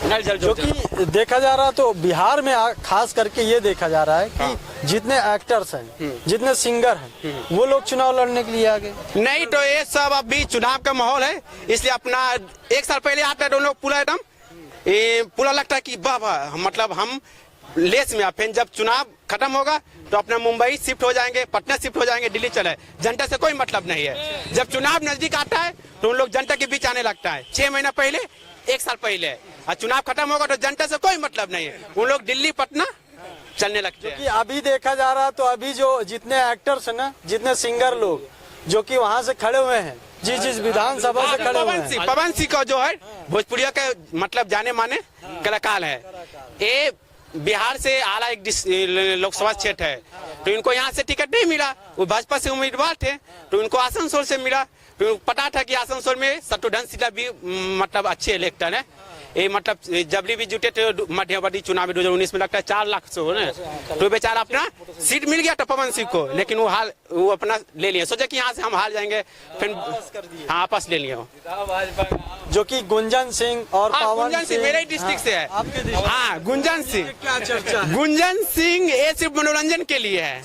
नल जल जो कि देखा जा रहा तो बिहार में खास करके ये देखा जा रहा है कि जितने एक्टर्स हैं, जितने सिंगर हैं, वो लोग चुनाव लड़ने के लिए आ गए। नहीं तो ये सब अभी चुनाव का माहौल है, इसलिए अपना 1 साल पहले आता है लोग पूरा एकदम पूरा लगता है कि वाह मतलब हम लेस में। फिर जब चुनाव खत्म होगा तो अपना मुंबई शिफ्ट हो जाएंगे, पटना शिफ्ट हो जाएंगे, दिल्ली चले। जनता से कोई मतलब नहीं है। जब चुनाव नजदीक आता है तो उन लोग जनता के बीच आने लगता है। 6 महीना पहले, 1 साल पहले, और चुनाव खत्म होगा तो जनता से कोई मतलब नहीं है। उन लोग दिल्ली पटना चलने लगते हैं। अभी देखा जा रहा तो अभी जो जितने एक्टर्स है ना, जितने सिंगर लोग जो कि वहाँ से खड़े हुए हैं, जिस विधानसभा से खड़े हुए हैं, पवन सिंह का जो है भोजपुरिया के मतलब जाने माने कलाकार है। ये बिहार से आला एक लोकसभा क्षेत्र है, तो इनको यहाँ से टिकट नहीं मिला। वो भाजपा से उम्मीदवार थे तो इनको आसनसोल से मिला। तो पता था कि आसनसोल में शत्रुघ्न सिन्हा भी मतलब अच्छे इलेक्टर है। ये मतलब जबली भी जुटे थे मध्यवर्ती चुनाव 2019 में, लगता है 4 लाख से हो ना, तो बेचारा अपना सीट मिल गया था पवन सिंह को, लेकिन वो अपना ले लिया। सोचा कि यहाँ से हम हार जाएंगे, फिर हाँ आपस ले लिया। जो कि गुंजन सिंह और गुंजन सिंह मेरे डिस्ट्रिक्ट से है। हाँ गुंजन सिंह, क्या चर्चा है? गुंजन सिंह ये सिर्फ मनोरंजन के लिए है,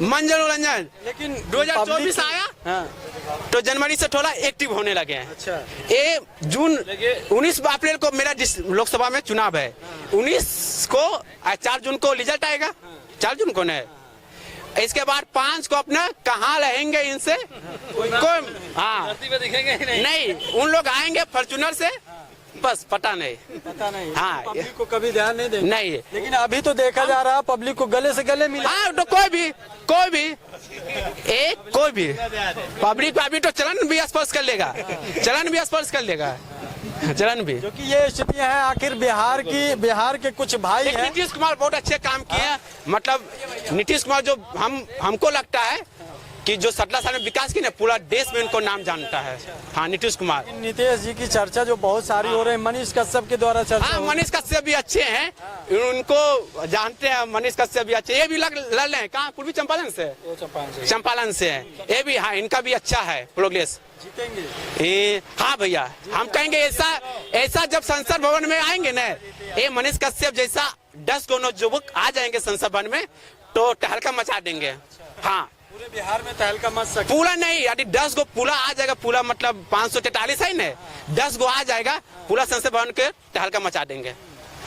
मनोरंजन। लेकिन 2024 आया तो जनवरी से थोड़ा एक्टिव होने लगे हैं। अच्छा। ये जून 19 अप्रैल को मेरा लोकसभा में चुनाव है। 19 को 4 जून को रिजल्ट आएगा, 4 जून को नहीं, इसके बाद 5 को अपना कहाँ रहेंगे इनसे कोई हाँ दिखेंगे नहीं। उन लोग आएंगे फॉर्च्यूनर से, बस पता नहीं। हाँ पब्लिक को कभी ध्यान नहीं देंगे। नहीं, लेकिन अभी तो देखा जा रहा है पब्लिक को गले से गले मिला। हाँ तो कोई भी पब्लिक अभी तो चलन भी स्पर्श कर लेगा, चलन भी। जो कि ये स्थितियां हैं आखिर बिहार के कुछ भाई हैं। नीतीश कुमार बहुत अच्छे काम किए हैं। मतलब नीतीश कुमार जो हमको लगता है कि जो 17 साल में विकास की ना, पूरा देश में उनको नाम जानता है। हाँ नीतीश कुमार। नीतीश जी की चर्चा जो बहुत सारी हो रही है, मनीष कश्यप के द्वारा चर्चा। हाँ मनीष कश्यप भी अच्छे हैं, उनको जानते हैं। मनीष कश्यप भी अच्छे, ये भी लड़ रहे हैं। कहाँ? पूर्वी चंपारण से है ये भी। हाँ इनका भी अच्छा है प्रोग्रेस। जीतेंगे? हाँ भैया, हम कहेंगे ऐसा जब संसद भवन में आएंगे ना, ये मनीष कश्यप जैसा 10 युवक आ जाएंगे संसद भवन में तो तहलका मचा देंगे। हाँ पूरे बिहार में तहलका मच सकता। पूरा नहीं, यदि 10 गो पूरा आ जाएगा, पूरा मतलब 543 है ना, 10 गो आ जाएगा, पूरा संसद भवन के तहलका मचा देंगे।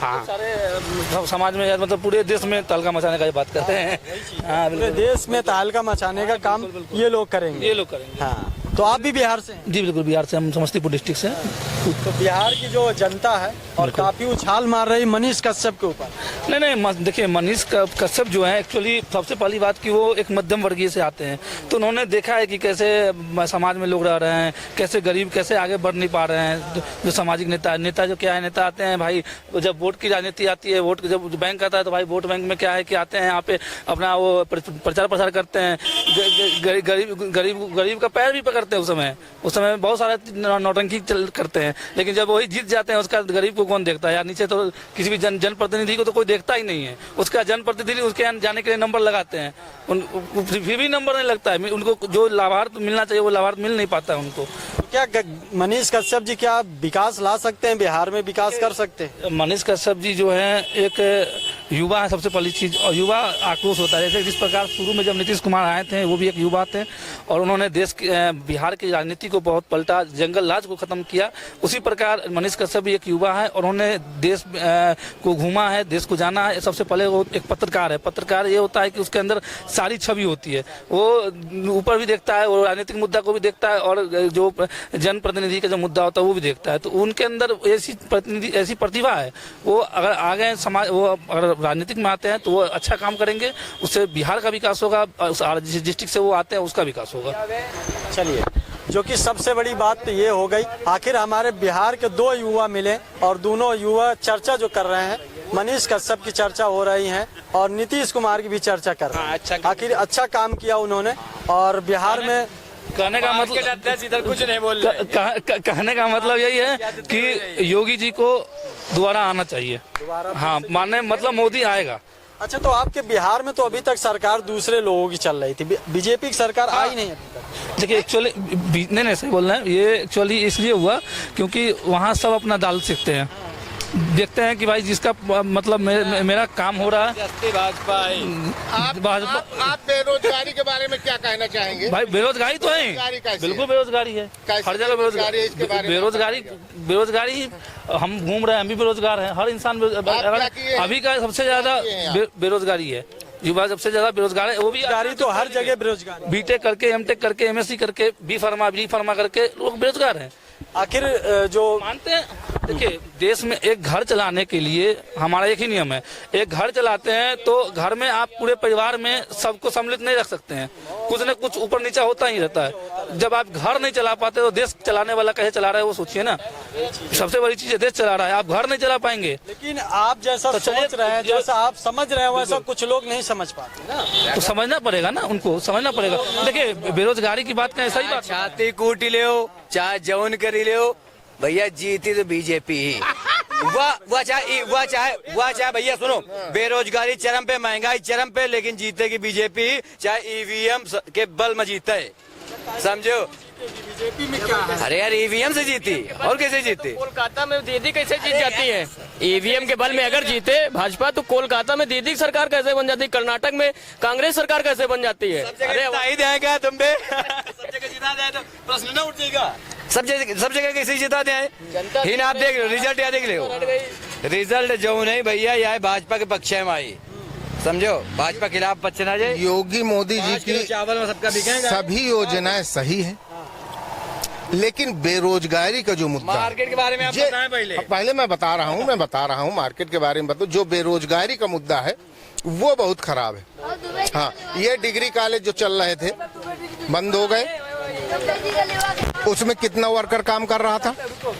हाँ सारे समाज में मतलब पूरे देश में तहलका मचाने का बात करते हैं। हाँ पूरे देश में तहलका मचाने का काम ये लोग करेंगे। हाँ तो आप भी बिहार से हैं? जी बिल्कुल, बिहार से, हम समस्तीपुर डिस्ट्रिक्ट से। तो बिहार की जो जनता है और काफी उछाल मार रही मनीष कश्यप के ऊपर। नहीं, देखिए मनीष कश्यप जो है एक्चुअली सबसे पहली बात कि वो एक मध्यम वर्गीय से आते हैं, तो उन्होंने देखा है कि कैसे समाज में लोग रह रहे हैं, कैसे गरीब कैसे आगे बढ़ नहीं पा रहे हैं। जो सामाजिक नेता जो क्या है, नेता आते हैं भाई, जब वोट की राजनीति आती है, वोट जब बैंक आता है तो भाई वोट बैंक में क्या है कि आते हैं यहाँ पे अपना वो प्रचार प्रसार करते हैं, गरीब का पैर भी पकड़ते हैं। उस समय बहुत सारे नौटंकी करते हैं, लेकिन जब वही जीत जाते हैं उसका गरीब को कौन देखता है यार। नीचे तो किसी भी जनप्रतिनिधि को तो कोई देखता ही नहीं है। उसका जनप्रतिनिधि उसके यहाँ जाने के लिए नंबर लगाते हैं, फिर भी नंबर नहीं लगता है। उनको जो लाभार्थ मिलना चाहिए वो लाभार्थ मिल नहीं पाता है उनको। क्या मनीष कश्यप जी क्या विकास ला सकते हैं, बिहार में विकास कर सकते हैं? मनीष कश्यप जी जो है एक युवा है सबसे पहली चीज, और युवा आक्रोश होता है। जैसे जिस प्रकार शुरू में जब नीतीश कुमार आए थे वो भी एक युवा थे और उन्होंने बिहार की राजनीति को बहुत पलटा, जंगल राज को खत्म किया। उसी प्रकार मनीष कश्यप भी एक युवा है और उन्होंने देश को घूमा है, देश को जाना है। सबसे पहले वो एक पत्रकार है। पत्रकार ये होता है कि उसके अंदर सारी छवि होती है, वो ऊपर भी देखता है, वो राजनीतिक मुद्दा को भी देखता है और जो जनप्रतिनिधि का जो मुद्दा होता है वो भी देखता है। तो उनके अंदर ऐसी प्रतिभा है, वो अगर आ गए समाज, वो अगर राजनीतिक में आते हैं तो वो अच्छा काम करेंगे, उससे बिहार का विकास होगा, जिस डिस्ट्रिक्ट से वो आते हैं उसका विकास होगा। चलिए, जो कि सबसे बड़ी बात तो ये हो गई, आखिर हमारे बिहार के 2 युवा मिले और दोनों युवा चर्चा जो कर रहे हैं, मनीष कश्यप की चर्चा हो रही है और नीतीश कुमार की भी चर्चा कर रहे हैं। आखिर अच्छा काम किया उन्होंने और बिहार में कहने का मतलब इधर कुछ नहीं बोल रहे। कहने का मतलब यही है कि योगी जी को दोबारा आना चाहिए। हाँ मानने मतलब मोदी आएगा। अच्छा, तो आपके बिहार में तो अभी तक सरकार दूसरे लोगों की चल रही थी, बीजेपी की सरकार आई नहीं अभी तक। देखिए एक्चुअली नहीं सही बोल रहे हैं, ये एक्चुअली इसलिए हुआ क्योंकि वहाँ सब अपना दाल सीखते हैं। देखते हैं कि भाई जिसका मतलब मेरा काम हो रहा है। आप बेरोजगारी के बारे में क्या कहना चाहेंगे? भाई बेरोजगारी तो है, बिल्कुल बेरोजगारी है, हर जगह बेरोजगारी। हम घूम रहे हैं, हम भी बेरोजगार हैं, हर इंसान अभी का सबसे ज्यादा बेरोजगारी है, युवा सबसे ज्यादा बेरोजगार है। वो भी बेरोजगारी तो हर जगह बेरोजगार। बीटेक करके, एमटेक करके, एमएससी करके, बी फार्मा करके लोग बेरोजगार हैं। आखिर जो मानते हैं, देखिए देश में एक घर चलाने के लिए हमारा एक ही नियम है, एक घर चलाते हैं तो घर में आप पूरे परिवार में सबको सम्मिलित नहीं रख सकते हैं, कुछ न कुछ ऊपर नीचा होता ही रहता है। जब आप घर नहीं चला पाते तो देश चलाने वाला कैसे चला रहा है वो सोचिए ना। सबसे बड़ी चीज है देश चला रहा है, आप घर नहीं चला पाएंगे। लेकिन आप जैसा तो सोच रहे हैं, जैसा आप समझ रहे हैं, वैसा कुछ लोग नहीं समझ पाते ना। तो समझना पड़ेगा ना, उनको समझना पड़ेगा। देखिए बेरोजगारी की बात करें, सही बात, छाती कूट ले चाहे जौन करी ले भैया, जीती तो बीजेपी ही। वह चाहे भैया सुनो, बेरोजगारी चरम पे, महंगाई चरम पे, लेकिन जीतेगी बीजेपी, चाहे ईवीएम के बल में जीता है, समझो। बीजेपी में क्या है? अरे यार ईवीएम से जीती और कैसे जीती? कोलकाता में दीदी कैसे जीत जाती है? ईवीएम के बल में अगर जीते भाजपा तो कोलकाता में दीदी सरकार कैसे बन जाती है? कर्नाटक में कांग्रेस सरकार कैसे बन जाती है? अरे देगा तुम पे सब जगह जिता दे तो प्रश्न न उठेगा। सब जगह कैसे जिता दे? ही ना आप देख लो रिजल्ट, या देख लो रिजल्ट जो नहीं भैया, यह भाजपा के पक्ष में आई, समझो, भाजपा खिलाफ पक्ष ना जाए। योगी मोदी जी की चावल में सबका बिकेगा, सभी योजनाएं सही है, लेकिन बेरोजगारी का जो मुद्दा, मार्केट के बारे में आप बताएं पहले मैं बता रहा हूँ मार्केट के बारे में बताऊँ। जो बेरोजगारी का मुद्दा है वो बहुत खराब है। हाँ, ये डिग्री कॉलेज जो चल रहे थे बंद हो गए, उसमें कितना वर्कर काम कर रहा था?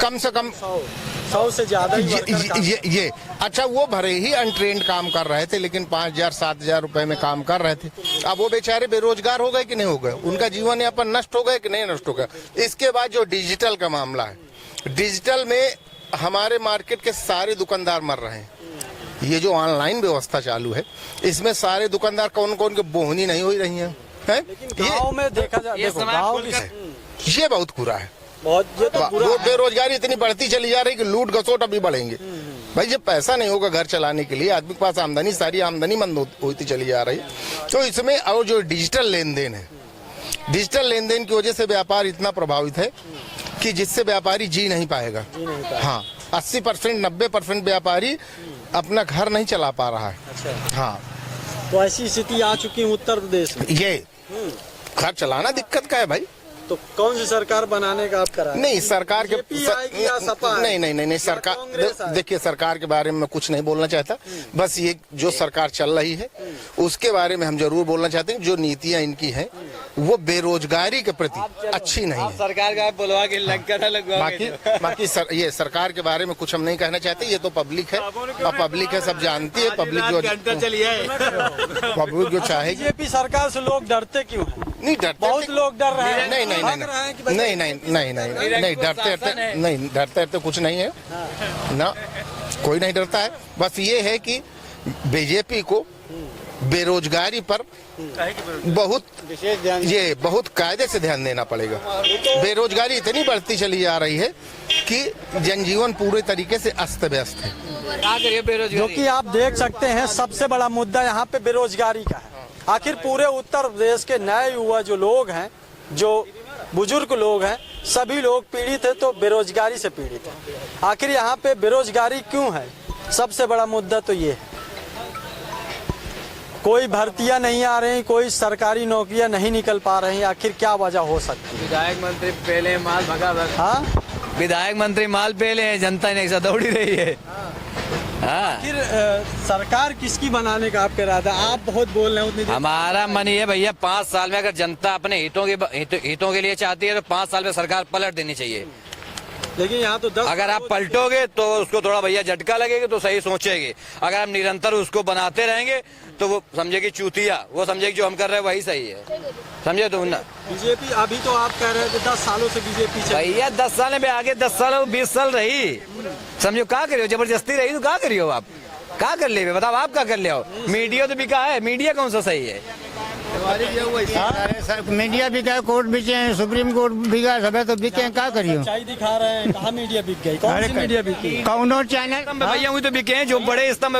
कम से कम 100 से ज्यादा ये अच्छा, वो भरे ही अनट्रेंड काम कर रहे थे, लेकिन 5,000-7,000 रुपए में काम कर रहे थे। अब वो बेचारे बेरोजगार हो गए कि नहीं हो गए? उनका जीवन यापन नष्ट हो गया कि नहीं नष्ट हो गया? इसके बाद जो डिजिटल का मामला है, डिजिटल में हमारे मार्केट के सारे दुकानदार मर रहे हैं। ये जो ऑनलाइन व्यवस्था चालू है, इसमें सारे दुकानदार कौन कौन के बोहनी नहीं हो रही है? गाँव में देखा जाए, देखो गाँव की ये बहुत बुरा है। बहुत ये तो बुरा है। बेरोजगारी इतनी बढ़ती चली जा रही कि लूट घसोट अभी बढ़ेंगे। भाई जब पैसा नहीं होगा घर चलाने के लिए, आदमी के पास आमदनी, सारी आमदनी मंद होती चली जा रही, तो इसमें और जो डिजिटल लेन देन है, डिजिटल लेन देन की वजह से व्यापार इतना प्रभावित है कि जिससे व्यापारी जी नहीं पाएगा। हाँ, 80% 90% व्यापारी अपना घर नहीं चला पा रहा है। हाँ, तो ऐसी स्थिति आ चुकी है उत्तर प्रदेश में। ये घर चलाना दिक्कत का है भाई। तो कौन सी सरकार बनाने का आप करा? नहीं, सरकार के सपा नहीं सरकार, देखिए सरकार के बारे में मैं कुछ नहीं बोलना चाहता। बस ये जो सरकार चल रही है उसके बारे में हम जरूर बोलना चाहते हैं। जो नीतियां इनकी हैं वो बेरोजगारी के प्रति अच्छी नहीं है। सरकार का बुलवा के बाकी ये सरकार के बारे में कुछ हम नहीं कहना चाहते। ये तो पब्लिक है और पब्लिक है, सब जानती है। पब्लिक जो चाहेगी। बीजेपी सरकार से लोग डरते क्यों हैं? नहीं डरते, बहुत लोग डर रहे हैं। नहीं डरते कुछ नहीं है ना, कोई नहीं डरता है। बस ये है कि बीजेपी को बेरोजगारी पर बहुत कायदे से ध्यान देना पड़ेगा। बेरोजगारी इतनी बढ़ती चली जा रही है कि जनजीवन पूरे तरीके से अस्त व्यस्त है। जो कि आप देख सकते हैं सबसे बड़ा मुद्दा यहाँ पे बेरोजगारी का है। आखिर पूरे उत्तर प्रदेश के नए युवा जो लोग हैं, जो बुजुर्ग लोग हैं, सभी लोग पीड़ित है, तो बेरोजगारी से पीड़ित है। आखिर यहाँ पे बेरोजगारी क्यों है? सबसे बड़ा मुद्दा तो ये है, कोई भर्तियां नहीं आ रही, कोई सरकारी नौकरियां नहीं निकल पा रही। आखिर क्या वजह हो सकती है? विधायक मंत्री पहले माल भगा। हाँ, विधायक मंत्री माल पहले, जनता ने ऐसा दौड़ी रही है। हाँ, फिर सरकार किसकी बनाने का आपका इरादा? आप बहुत बोल रहे हैं उतनी। हमारा मन ये भैया 5 साल में अगर जनता अपने हितों के लिए चाहती है तो 5 साल में सरकार पलट देनी चाहिए। लेकिन यहाँ तो 10 अगर आप पलटोगे तो उसको थोड़ा भैया झटका लगेगा, तो सही सोचेगी। अगर आप निरंतर उसको बनाते रहेंगे तो वो समझेगी चूतिया, वो समझेगी जो हम कर रहे हैं वही सही है, समझे तुम ना। बीजेपी अभी तो आप कह रहे थे 10 सालों से बीजेपी भैया 10 साल में आगे 10 साल 20 साल रही, समझो क्या करियो, जबरदस्ती रही तो क्या करियो? आप क्या कर ले बताओ, आप क्या कर ले? मीडिया तो बिका है, मीडिया कौन सा सही है? मीडिया भी गए, कोर्ट भी हैं, सुप्रीम कोर्ट भी गए, सब है तो बिके हैं, क्या करियो? सच्चाई दिखा रहे हैं, कहाँ मीडिया बिक गई? कौन सी मीडिया बिक गई? कौन और चैनल भैया हुई तो बिके हैं जो बड़े स्तंभ है